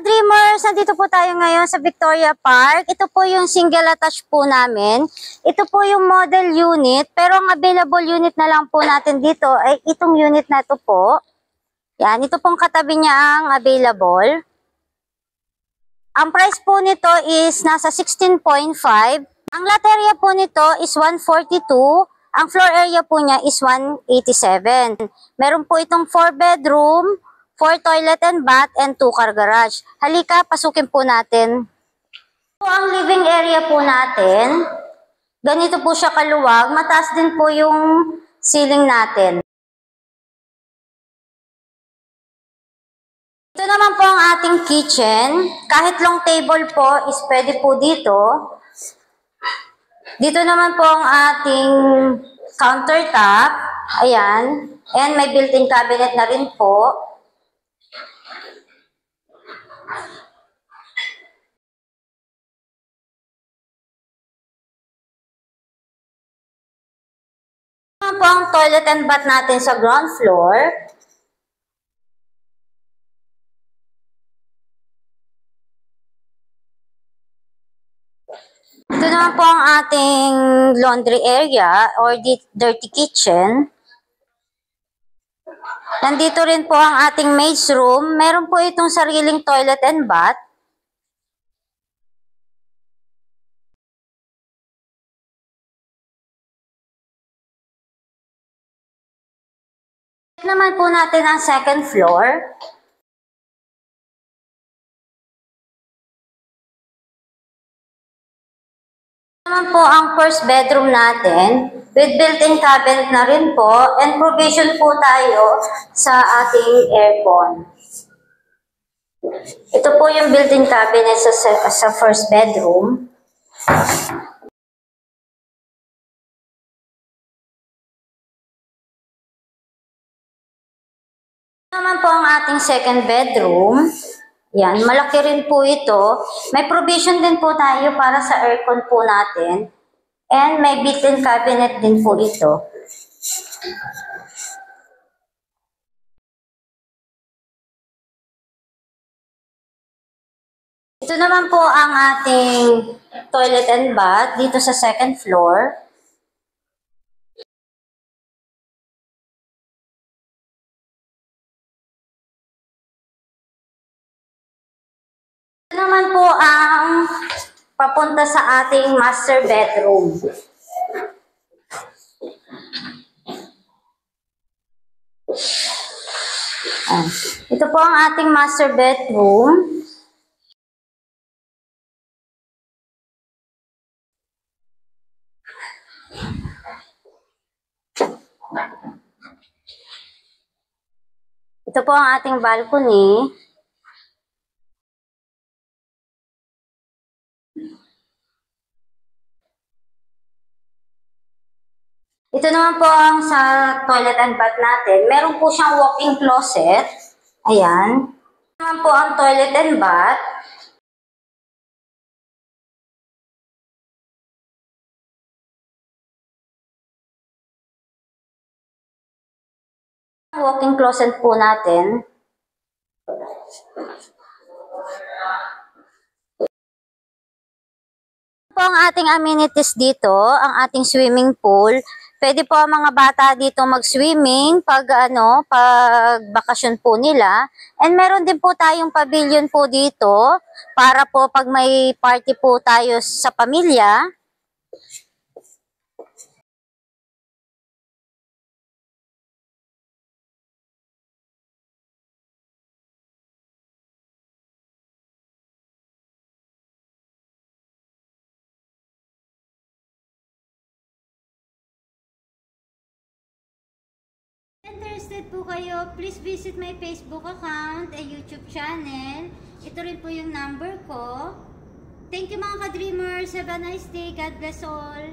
ka-dreamers, nandito po tayo ngayon sa Victoria Park. Ito po yung single attached po namin. Ito po yung model unit, pero ang available unit na lang po natin dito ay itong unit na ito po. Yan, ito pong katabi niya ang available. Ang price po nito is nasa 16.5. Ang lot area po nito is 142. Ang floor area po niya is 187. Meron po itong 4 bedroom, 4 toilet and bath, and 2 car garage. Halika, pasukin po natin. Ito ang living area po natin. Ganito po siya kaluwag. Mataas din po yung ceiling natin. Ito naman po ang ating kitchen. Kahit long table po is pwede po dito. Dito naman po ang ating countertop. Ayan. And may built-in cabinet na rin po. Ito po ang toilet and bath natin sa ground floor. Ito naman po ang ating laundry area or dirty kitchen. Nandito rin po ang ating maid's room. Meron po itong sariling toilet and bath. Ito naman po natin ang second floor. Naman po ang first bedroom natin with built-in cabinet na rin po and provision po tayo sa ating aircon. Ito po yung built-in cabinet sa first bedroom. Ito naman po ang ating second bedroom. Yan, malaki rin po ito. May provision din po tayo para sa aircon po natin. And may built-in cabinet din po ito. Ito naman po ang ating toilet and bath dito sa second floor. Ito naman po ang papunta sa ating master bedroom. Ito po ang ating master bedroom. Ito po ang ating balcony. Ito naman po ang sa toilet and bath natin. Meron po siyang walk-in closet. Ayan. Ito naman po ang toilet and bath. Walk-in closet po natin. Po ang ating amenities dito, ang ating swimming pool. Pwede po ang mga bata dito mag-swimming pag bakasyon po nila. And meron din po tayong pavilion po dito para po pag may party po tayo sa pamilya. Interested po kayo, please visit my Facebook account and YouTube channel. Ito rin po yung number ko. Thank you mga ka-dreamers. Have a nice day. God bless all.